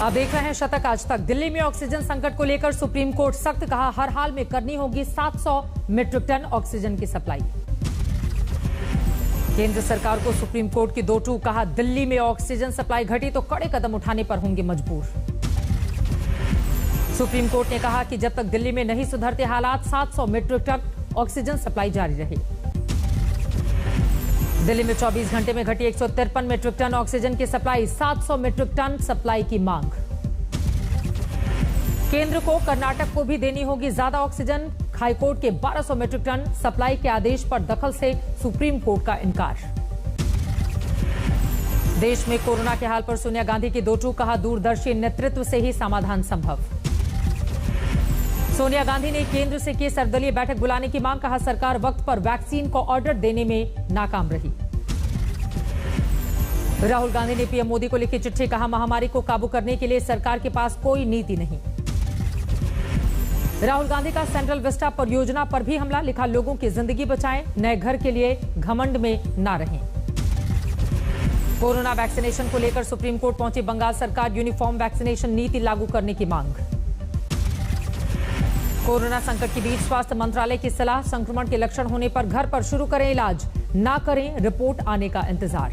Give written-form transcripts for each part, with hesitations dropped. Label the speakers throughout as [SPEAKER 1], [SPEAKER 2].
[SPEAKER 1] आप देख रहे हैं शतक आज तक। दिल्ली में ऑक्सीजन संकट को लेकर सुप्रीम कोर्ट सख्त, कहा हर हाल में करनी होगी 700 मीट्रिक टन ऑक्सीजन की सप्लाई। केंद्र सरकार को सुप्रीम कोर्ट की 2 टूक, कहा दिल्ली में ऑक्सीजन सप्लाई घटी तो कड़े कदम उठाने पर होंगे मजबूर। सुप्रीम कोर्ट ने कहा कि जब तक दिल्ली में नहीं सुधरते हालात 700 मीट्रिक टन ऑक्सीजन सप्लाई जारी रहे। दिल्ली में 24 घंटे में घटी 153 मीट्रिक टन ऑक्सीजन की सप्लाई, 700 मीट्रिक टन सप्लाई की मांग। केंद्र को कर्नाटक को भी देनी होगी ज्यादा ऑक्सीजन, हाईकोर्ट के 1200 मीट्रिक टन सप्लाई के आदेश पर दखल से सुप्रीम कोर्ट का इनकार। देश में कोरोना के हाल पर सोनिया गांधी की 2 टूक, कहा दूरदर्शी नेतृत्व से ही समाधान संभव। सोनिया गांधी ने केंद्र से की सर्वदलीय बैठक बुलाने की मांग, कहा सरकार वक्त पर वैक्सीन को ऑर्डर देने में नाकाम रही। राहुल गांधी ने पीएम मोदी को लिखी चिट्ठी, कहा महामारी को काबू करने के लिए सरकार के पास कोई नीति नहीं। राहुल गांधी का सेंट्रल विस्टा परियोजना पर भी हमला, लिखा लोगों की जिंदगी बचाएं, नए घर के लिए घमंड में ना रहें। कोरोना वैक्सीनेशन को लेकर सुप्रीम कोर्ट पहुंची बंगाल सरकार, यूनिफॉर्म वैक्सीनेशन नीति लागू करने की मांग। कोरोना संकट के बीच स्वास्थ्य मंत्रालय की सलाह, संक्रमण के लक्षण होने पर घर पर शुरू करें इलाज, ना करें रिपोर्ट आने का इंतजार।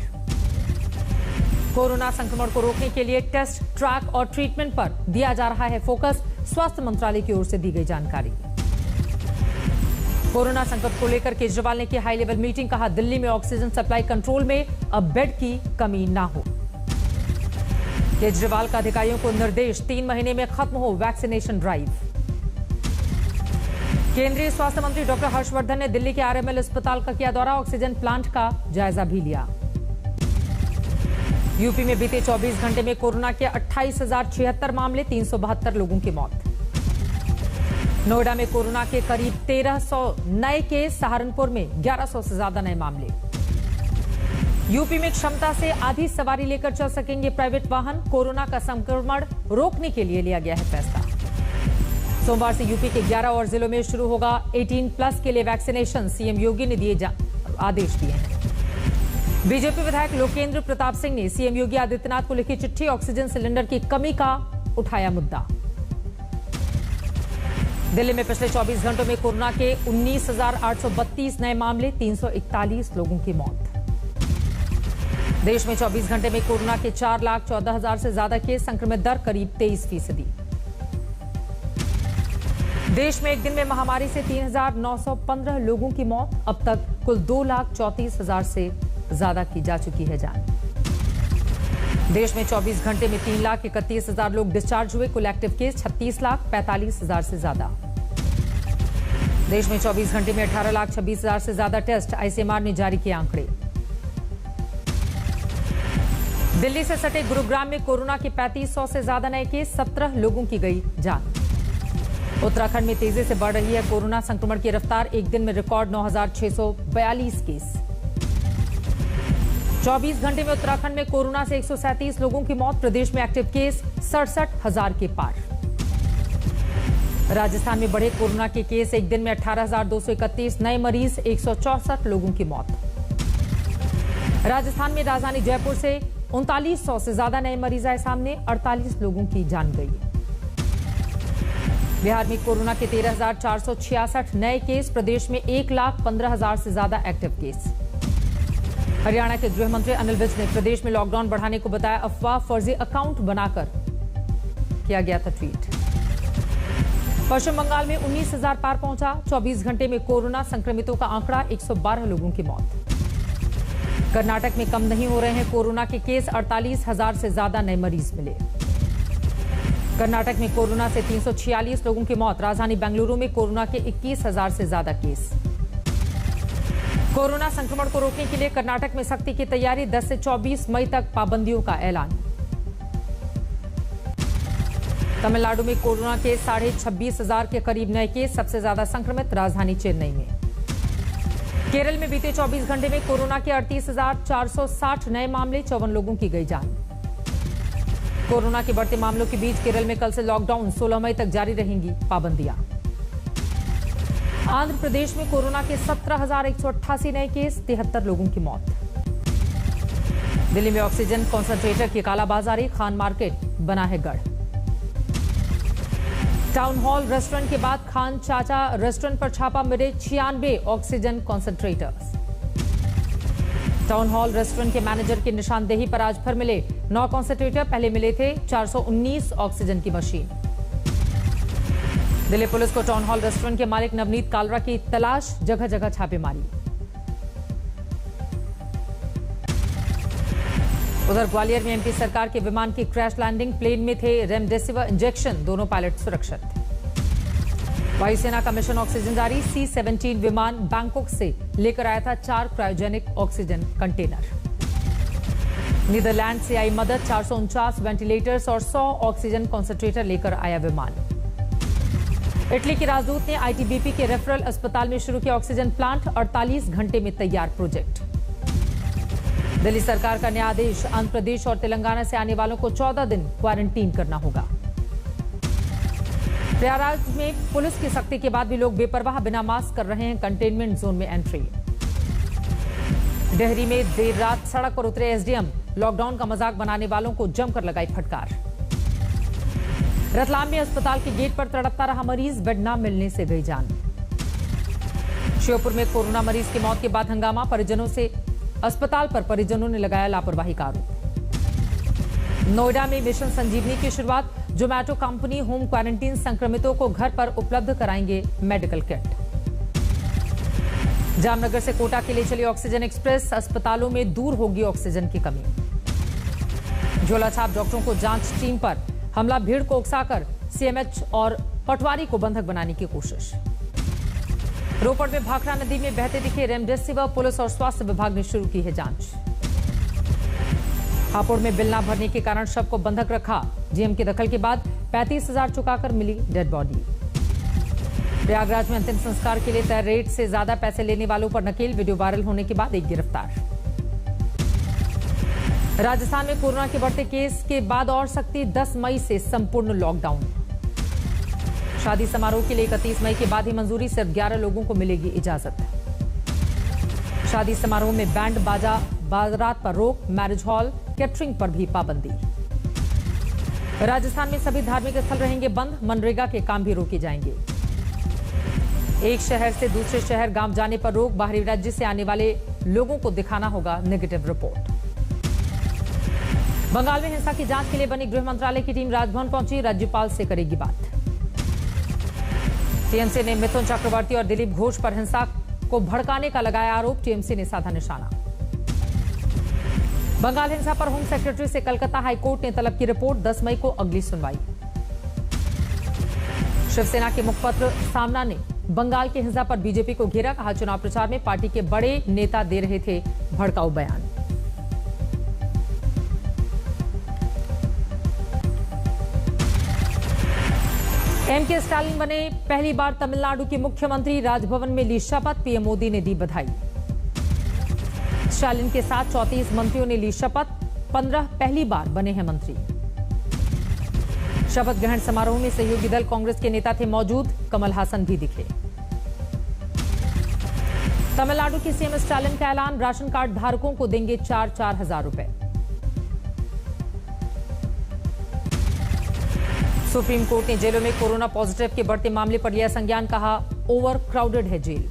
[SPEAKER 1] कोरोना संक्रमण को रोकने के लिए टेस्ट, ट्रैक और ट्रीटमेंट पर दिया जा रहा है फोकस, स्वास्थ्य मंत्रालय की ओर से दी गई जानकारी। कोरोना संकट को लेकर केजरीवाल ने की हाई लेवल मीटिंग, कहा दिल्ली में ऑक्सीजन सप्लाई कंट्रोल में, अब बेड की कमी ना हो। केजरीवाल का अधिकारियों को निर्देश, 3 महीने में खत्म हो वैक्सीनेशन ड्राइव। केंद्रीय स्वास्थ्य मंत्री डॉक्टर हर्षवर्धन ने दिल्ली के आरएमएल अस्पताल का किया दौरा, ऑक्सीजन प्लांट का जायजा भी लिया। यूपी में बीते 24 घंटे में कोरोना के 28,076 मामले, 372 लोगों की मौत। नोएडा में कोरोना के करीब 1300 नए केस, सहारनपुर में 1100 से ज्यादा नए मामले। यूपी में क्षमता से आधी सवारी लेकर चल सकेंगे प्राइवेट वाहन, कोरोना का संक्रमण रोकने के लिए लिया गया है फैसला। सोमवार से यूपी के 11 और जिलों में शुरू होगा 18+ के लिए वैक्सीनेशन, सीएम योगी ने दिए आदेश दिए हैं। बीजेपी विधायक लोकेंद्र प्रताप सिंह ने सीएम योगी आदित्यनाथ को लिखी चिट्ठी, ऑक्सीजन सिलेंडर की कमी का उठाया मुद्दा। दिल्ली में पिछले 24 घंटों में कोरोना के 19,832 नए मामले, 341 लोगों की मौत। देश में 24 घंटे में कोरोना के 4,14,000 से ज्यादा केस, संक्रमित दर करीब 23%। देश में एक दिन में महामारी से 3,915 लोगों की मौत, अब तक कुल 2,34,000 से ज्यादा की जा चुकी है जान। देश में 24 घंटे में 3,31,000 लोग डिस्चार्ज हुए, कुल एक्टिव केस 36,45,000 से ज्यादा। देश में 24 घंटे में 18,26,000 से ज्यादा टेस्ट, आईसीएमआर ने जारी किए आंकड़े। दिल्ली से सटे गुरुग्राम में कोरोना के 3500 से ज्यादा नए केस, 17 लोगों की गई जान। उत्तराखंड में तेजी से बढ़ रही है कोरोना संक्रमण की रफ्तार, एक दिन में रिकॉर्ड 9,642 केस। 24 घंटे में उत्तराखंड में कोरोना से 137 लोगों की मौत, प्रदेश में एक्टिव केस 67,000 के पार। राजस्थान में बढ़े कोरोना के केस, एक दिन में 18,231 नए मरीज, 164 लोगों की मौत। राजस्थान में राजधानी जयपुर से 3900 से ज्यादा नए मरीज आए सामने, 48 लोगों की जान गई। बिहार में कोरोना के 13,466 नए केस, प्रदेश में 1,15,000 से ज्यादा एक्टिव केस। हरियाणा के गृह मंत्री अनिल विज ने प्रदेश में लॉकडाउन बढ़ाने को बताया अफवाह, फर्जी अकाउंट बनाकर किया गया था ट्वीट। पश्चिम बंगाल में 19,000 पार पहुंचा, 24 घंटे में कोरोना संक्रमितों का आंकड़ा, 112 लोगों की मौत। कर्नाटक में कम नहीं हो रहे हैं कोरोना के केस, 48,000 से ज्यादा नए मरीज मिले। कर्नाटक में कोरोना से 346 लोगों की मौत, राजधानी बेंगलुरु में कोरोना के 21,000 से ज्यादा केस। कोरोना संक्रमण को रोकने के लिए कर्नाटक में सख्ती की तैयारी, 10 से 24 मई तक पाबंदियों का ऐलान। तमिलनाडु में कोरोना के 26,500 के करीब नए केस, सबसे ज्यादा संक्रमित राजधानी चेन्नई में। केरल में बीते 24 घंटे में कोरोना के 38,460 नए मामले, 54 लोगों की गई जान। कोरोना के बढ़ते मामलों के बीच केरल में कल से लॉकडाउन, 16 मई तक जारी रहेंगी पाबंदियां। आंध्र प्रदेश में कोरोना के 17,188 नए केस, 73 लोगों की मौत। दिल्ली में ऑक्सीजन कॉन्सेंट्रेटर की कालाबाजारी, खान मार्केट बना है गढ़। टाउन हॉल रेस्टोरेंट के बाद खान चाचा रेस्टोरेंट पर छापा, मिले 96 oxygen concentrators. Town hall restaurant के मैनेजर की निशानदेही पर आज फिर मिले 9 कॉन्सेंट्रेटर, पहले मिले थे 419 ऑक्सीजन की मशीन। दिल्ली पुलिस को टाउन हॉल रेस्टोरेंट के मालिक नवनीत कालरा की तलाश, जगह जगह छापेमारी। उधर ग्वालियर में एमपी सरकार के विमान की क्रैश लैंडिंग, प्लेन में थे रेमडेसिविर इंजेक्शन, दोनों पायलट सुरक्षित। वायुसेना का मिशन ऑक्सीजन जारी, C-17 विमान बैंकॉक से लेकर आया था 4 क्रायोजेनिक ऑक्सीजन कंटेनर। नीदरलैंड से आई मदद, 449 वेंटिलेटर्स और 100 ऑक्सीजन कॉन्सेंट्रेटर लेकर आया विमान। इटली के राजदूत ने आईटीबीपी के रेफरल अस्पताल में शुरू किया ऑक्सीजन प्लांट, 48 घंटे में तैयार प्रोजेक्ट। दिल्ली सरकार का नया आदेश, आंध्र प्रदेश और तेलंगाना से आने वालों को 14 दिन क्वारंटीन करना होगा। प्रयागराज में पुलिस की सख्ती के बाद भी लोग बेपरवाह बिना मास्क कर रहे हैं कंटेनमेंट जोन में एंट्री। डेहरी में देर रात सड़क पर उतरे एसडीएम, लॉकडाउन का मजाक बनाने वालों को जमकर लगाई फटकार। रतलाम में अस्पताल के गेट पर तड़पता रहा मरीज, बेड न मिलने से गई जान। श्योपुर में कोरोना मरीज की मौत के बाद हंगामा, परिजनों से अस्पताल पर परिजनों ने लगाया लापरवाही का आरोप। नोएडा में मिशन संजीवनी की शुरुआत, जोमैटो कंपनी होम क्वारंटीन संक्रमितों को घर पर उपलब्ध कराएंगे मेडिकल किट। जामनगर से कोटा के लिए चली ऑक्सीजन एक्सप्रेस, अस्पतालों में दूर होगी ऑक्सीजन की कमी। झोलाछाप डॉक्टरों को जांच टीम पर हमला, भीड़ को उकसाकर सीएमएच और पटवारी को बंधक बनाने की कोशिश। रोपड़ में भाखड़ा नदी में बहते दिखे रेमडेसिविर, पुलिस और स्वास्थ्य विभाग ने शुरू की है जांच। हापुड़ में बिल न भरने के कारण शव को बंधक रखा, जीएम के दखल के बाद 35,000 चुकाकर मिली डेड बॉडी। प्रयागराज में अंतिम संस्कार के लिए तय रेट से ज्यादा पैसे लेने वालों पर नकेल, वीडियो वायरल होने के बाद एक गिरफ्तार। राजस्थान में कोरोना के बढ़ते केस के बाद और सख्ती, 10 मई से संपूर्ण लॉकडाउन। शादी समारोह के लिए 31 मई के बाद ही मंजूरी, सिर्फ 11 लोगों को मिलेगी इजाजत। शादी समारोह में बैंड बाजा, बारात पर रोक, मैरिज हॉल, कैटरिंग पर भी पाबंदी। राजस्थान में सभी धार्मिक स्थल रहेंगे बंद, मनरेगा के काम भी रोके जाएंगे। एक शहर से दूसरे शहर, गांव जाने पर रोक, बाहरी राज्य से आने वाले लोगों को दिखाना होगा नेगेटिव रिपोर्ट। बंगाल में हिंसा की जांच के लिए बनी गृह मंत्रालय की टीम राजभवन पहुंची, राज्यपाल से करेगी बात। टीएमसी ने मिथुन चक्रवर्ती और दिलीप घोष पर हिंसा को भड़काने का लगाया आरोप, टीएमसी ने साधा निशाना। बंगाल हिंसा पर होम सेक्रेटरी से कलकत्ता हाईकोर्ट ने तलब की रिपोर्ट, 10 मई को अगली सुनवाई। शिवसेना के मुखपत्र सामना ने बंगाल की हिंसा पर बीजेपी को घेरा, कहा चुनाव प्रचार में पार्टी के बड़े नेता दे रहे थे भड़काऊ बयान। एमके स्टालिन बने पहली बार तमिलनाडु के मुख्यमंत्री, राजभवन में ली शपथ, पीएम मोदी ने दी बधाई। स्टालिन के साथ 34 मंत्रियों ने ली शपथ, 15 पहली बार बने हैं मंत्री। शपथ ग्रहण समारोह में सहयोगी दल कांग्रेस के नेता थे मौजूद, कमल हासन भी दिखे। तमिलनाडु के सीएम स्टालिन का ऐलान, राशन कार्ड धारकों को देंगे 4-4 हजार रुपए। सुप्रीम कोर्ट ने जेलों में कोरोना पॉजिटिव के बढ़ते मामले पर लिया संज्ञान, कहा ओवर क्राउडेड है जेल।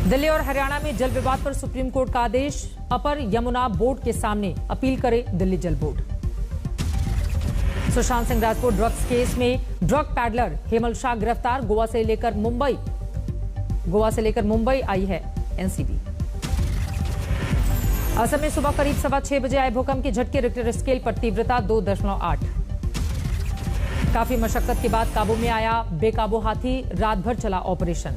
[SPEAKER 1] दिल्ली और हरियाणा में जल विवाद पर सुप्रीम कोर्ट का आदेश, अपर यमुना बोर्ड के सामने अपील करे दिल्ली जल board. Sushant Singh Rajput drugs case में ड्रग पैडलर हेमल शाह गिरफ्तार, गोवा से लेकर मुंबई आई है एनसीबी। असम में सुबह करीब 6:15 बजे आए भूकंप के झटके, रिक्टर स्केल पर तीव्रता 2.8। काफी मशक्कत के बाद काबू में आया बेकाबू हाथी, रात भर चला ऑपरेशन।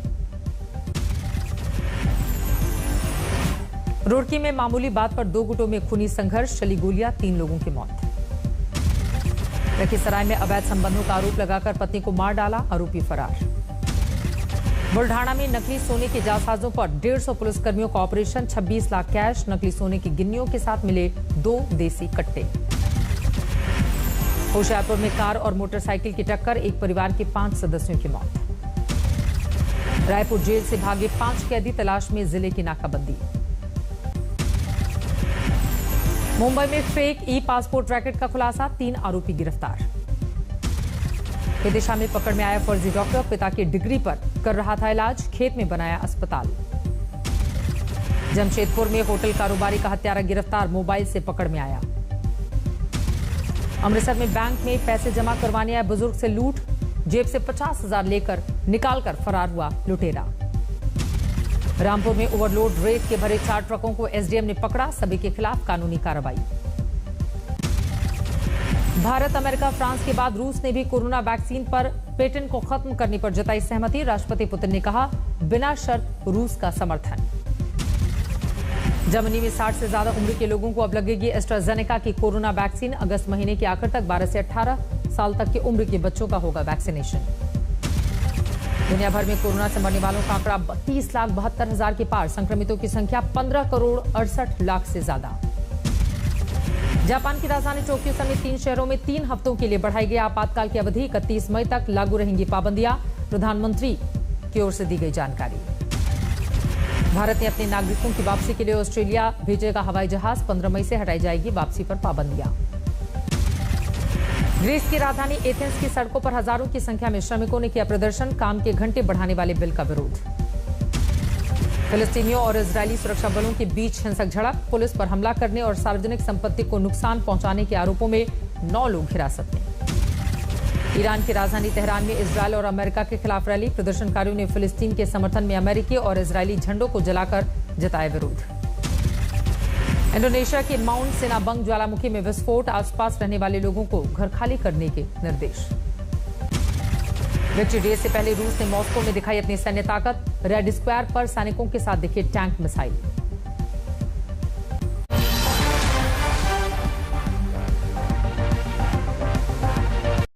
[SPEAKER 1] रुड़की में मामूली बात पर 2 गुटों में खूनी संघर्ष, चली गोलियां, 3 लोगों की मौत। लखीसराय में अवैध संबंधों का आरोप लगाकर पत्नी को मार डाला, आरोपी फरार। बुल्ढाना में नकली सोने के जालसाजों पर 150 पुलिसकर्मियों का ऑपरेशन, 26 लाख कैश, नकली सोने की गिन्नियों के साथ मिले 2 देसी कट्टे। होशियारपुर में कार और मोटरसाइकिल की टक्कर, एक परिवार के 5 सदस्यों की मौत। रायपुर जेल से भागे 5 कैदी, तलाश में जिले की नाकाबंदी। मुंबई में फेक ई पासपोर्ट रैकेट का खुलासा, 3 आरोपी गिरफ्तार। विदिशा में पकड़ में आया फर्जी डॉक्टर, पिता की डिग्री पर कर रहा था इलाज, खेत में बनाया अस्पताल। जमशेदपुर में होटल कारोबारी का हत्यारा गिरफ्तार, मोबाइल से पकड़ में आया। अमृतसर में बैंक में पैसे जमा करवाने आए बुजुर्ग से लूट, जेब से 50,000 लेकर निकालकर फरार हुआ लुटेरा। रामपुर में ओवरलोड रेत के भरे 4 ट्रकों को एसडीएम ने पकड़ा, सभी के खिलाफ कानूनी कार्रवाई। भारत, अमेरिका, फ्रांस के बाद रूस ने भी कोरोना वैक्सीन पर पेटेंट को खत्म करने पर जताई सहमति, राष्ट्रपति पुतिन ने कहा बिना शर्त रूस का समर्थन। जर्मनी में 60 से ज्यादा उम्र के लोगों को अब लगेगी एस्ट्राजेनेका की कोरोना वैक्सीन, अगस्त महीने के आखिर तक 12 से 18 साल तक की उम्र के बच्चों का होगा वैक्सीनेशन। दुनिया भर में कोरोना से मरने वालों का आंकड़ा 30,72,000 के पार, संक्रमितों की संख्या 15,68,00,000 से ज्यादा। जापान की राजधानी टोक्यो समेत 3 शहरों में 3 हफ्तों के लिए बढ़ाई गई आपातकाल की अवधि, 31 मई तक लागू रहेंगी पाबंदियां, प्रधानमंत्री की ओर से दी गई जानकारी। भारत ने अपने नागरिकों की वापसी के लिए ऑस्ट्रेलिया भेजेगा हवाई जहाज, 15 मई से हटाई जाएगी वापसी पर पाबंदियां। ग्रीस की राजधानी एथेंस की सड़कों पर हजारों की संख्या में श्रमिकों ने किया प्रदर्शन, काम के घंटे बढ़ाने वाले बिल का विरोध। फिलिस्तीनियों और इजरायली सुरक्षा बलों के बीच हिंसक झड़प, पुलिस पर हमला करने और सार्वजनिक संपत्ति को नुकसान पहुंचाने के आरोपों में 9 लोग हिरासत में। ईरान की राजधानी तेहरान में इजरायल और अमेरिका के खिलाफ रैली, प्रदर्शनकारियों ने फिलिस्तीन के समर्थन में अमेरिकी और इजरायली झंडों को जलाकर जताया विरोध। इंडोनेशिया के माउंट सिनाबंग ज्वालामुखी में विस्फोट, आसपास रहने वाले लोगों को घर खाली करने के निर्देश। विक्ट्री डे से पहले रूस ने मॉस्को में दिखाई अपनी सैन्य ताकत, रेड स्क्वायर पर सैनिकों के साथ दिखे टैंक मिसाइल।